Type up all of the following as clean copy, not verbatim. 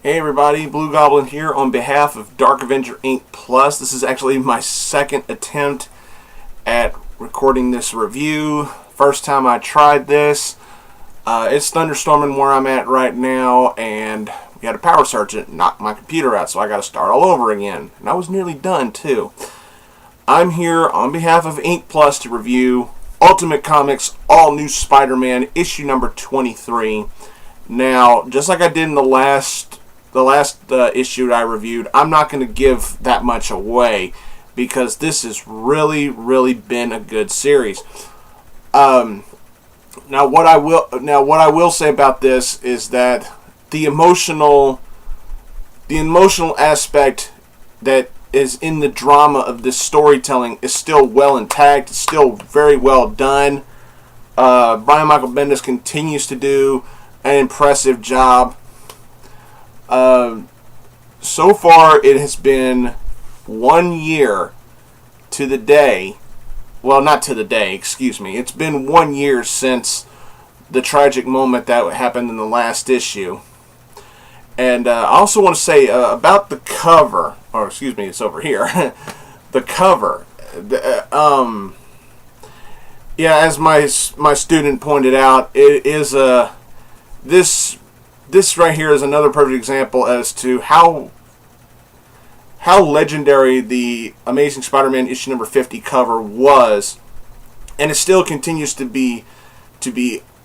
Hey everybody, Blugoblin here on behalf of Dark Avenger Inc. This is actually my second attempt at recording this review. First time I tried this. It's thunderstorming where I'm at right now, and we had a power surge that knocked my computer out, so I got to start all over again. And I was nearly done too. I'm here on behalf of Inc. to review Ultimate Comics All New Spider-Man issue number 23. Now, just like I did in the last issue I reviewed, I'm not going to give that much away because this has really been a good series. Now what I will say about this is that the emotional aspect that is in the drama of this storytelling is still well intact. It's still very well done. Brian Michael Bendis continues to do an impressive job. So far it has been 1 year to the day. Well, not to the day, excuse me. It's been 1 year since the tragic moment that happened in the last issue. And I also want to say about the cover, or excuse me, it's over here. The cover. Yeah, as my student pointed out, it is this right here is another perfect example as to how legendary the Amazing Spider-Man issue number 50 cover was, and it still continues to be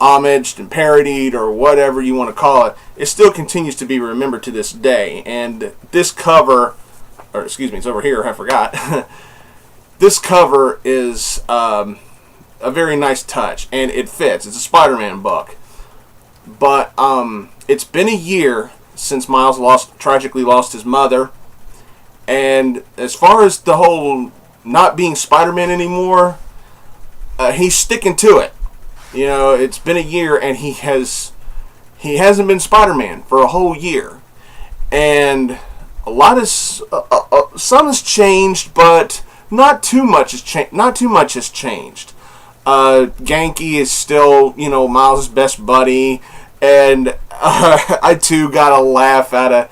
homaged and parodied, or whatever you want to call it. It still continues to be remembered to this day. And this cover, or excuse me, it's over here, I forgot. This cover is a very nice touch, and it fits. It's a Spider-Man book. But it's been a year since Miles tragically lost his mother, and as far as the whole not being Spider-Man anymore, he's sticking to it. You know, it's been a year, and he hasn't been Spider-Man for a whole year, and some has changed, but not too much has changed. Genki is still, Miles' best buddy, and I too got a laugh out of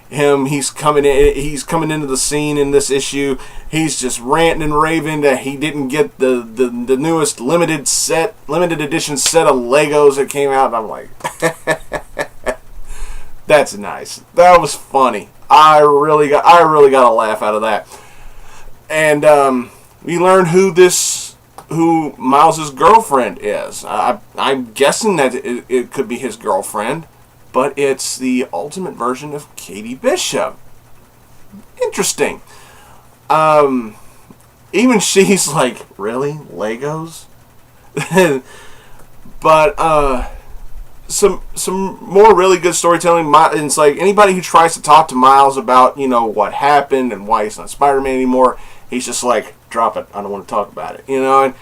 him. He's coming into the scene in this issue. He's just ranting and raving that he didn't get the newest limited edition set of Legos that came out. And I'm like, that's nice. That was funny. I really got a laugh out of that. And we learned who Miles' girlfriend is. I'm guessing that it could be his girlfriend, but it's the ultimate version of Katie Bishop. Interesting. Even she's like, really? Legos? But some more really good storytelling. It's like anybody who tries to talk to Miles about what happened and why he's not Spider-Man anymore, he's just like, drop it. I don't want to talk about it. And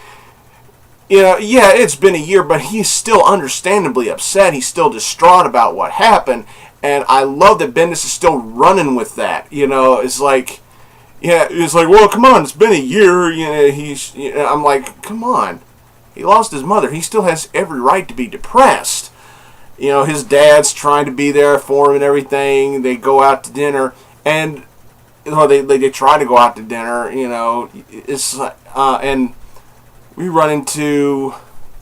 yeah, it's been a year, but he's still understandably upset. He's still distraught about what happened, and I love that Bendis is still running with that. It's like, well, come on, it's been a year. I'm like, come on, he lost his mother. He still has every right to be depressed. His dad's trying to be there for him and everything. They go out to dinner, and they try to go out to dinner. It's and we run into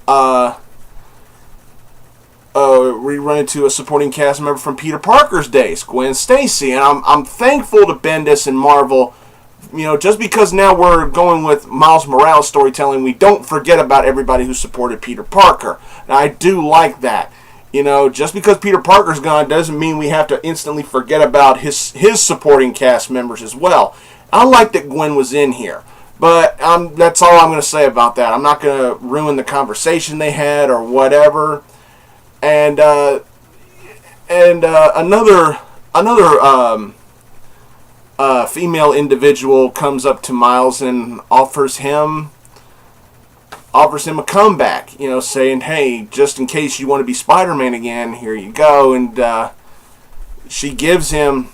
a supporting cast member from Peter Parker's days, Gwen Stacy, and I'm thankful to Bendis and Marvel. Just because now we're going with Miles Morales storytelling, we don't forget about everybody who supported Peter Parker. And I do like that. Just because Peter Parker's gone doesn't mean we have to instantly forget about his supporting cast members as well. I like that Gwen was in here. But that's all I'm going to say about that. I'm not going to ruin the conversation they had or whatever. And another female individual comes up to Miles and offers him a comeback. Saying, "Hey, just in case you want to be Spider-Man again, here you go." And she gives him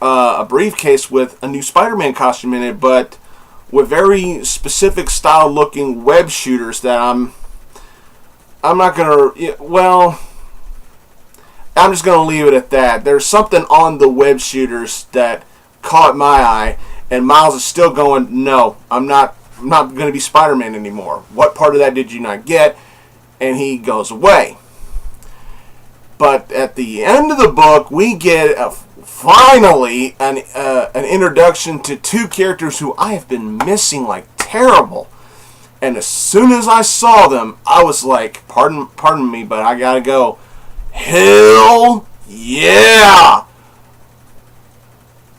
a briefcase with a new Spider-Man costume in it, but with very specific style looking web shooters that I'm not gonna. Well, I'm just going to leave it at that. There's something on the web shooters that caught my eye, and Miles is still going, no, I'm not going to be Spider-Man anymore. What part of that did you not get? And he goes away. But at the end of the book, we get finally an introduction to two characters who I have been missing like terrible. And as soon as I saw them, I was like, pardon me, but I gotta go, hell yeah!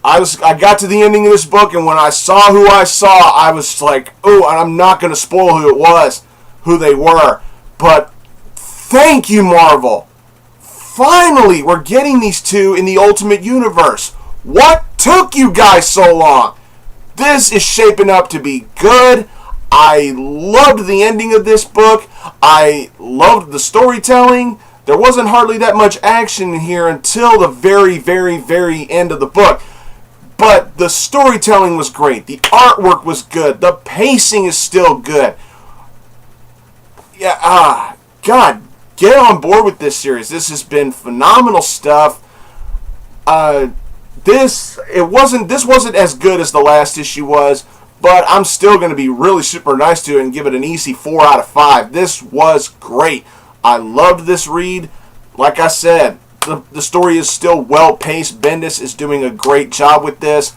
I got to the ending of this book, and when I saw who I saw, I was like, oh, and I'm not gonna spoil who they were, but thank you, Marvel. Finally, we're getting these two in the Ultimate Universe. What took you guys so long? This is shaping up to be good. I loved the ending of this book. I loved the storytelling. There wasn't hardly that much action in here until the very, very, very end of the book. But the storytelling was great. The artwork was good. The pacing is still good. Yeah, God, get on board with this series. This has been phenomenal stuff. This wasn't as good as the last issue was, but I'm still going to be really super nice to it and give it an easy 4 out of 5. This was great. I loved this read. Like I said, the story is still well paced. Bendis is doing a great job with this.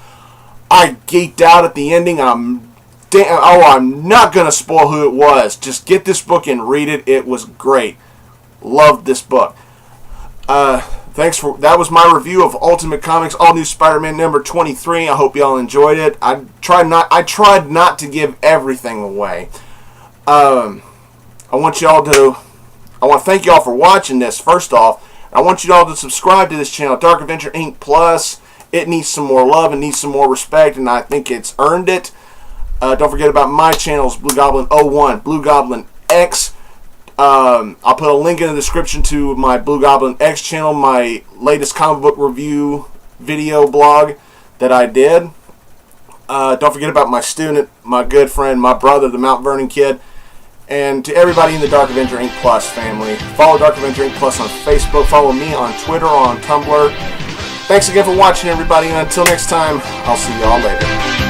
I geeked out at the ending. I'm not going to spoil who it was. Just get this book and read it. It was great. Loved this book. That was my review of Ultimate Comics All New Spider-Man number 23. I hope y'all enjoyed it. I tried not to give everything away. I want to thank y'all for watching this. First off, I want you all to subscribe to this channel, Dark Avenger Inc. Plus. It needs some more love and needs some more respect, and I think it's earned it. Don't forget about my channels, Blugoblin 01, Blugoblin X. I'll put a link in the description to my Blugoblin X channel, my latest comic book review video blog that I did. Don't forget about my student, my good friend, my brother, the Mount Vernon kid. And to everybody in the Dark Avenger Inc. Plus family, follow Dark Avenger Inc. Plus on Facebook, follow me on Twitter or on Tumblr. Thanks again for watching, everybody, and until next time, I'll see y'all later.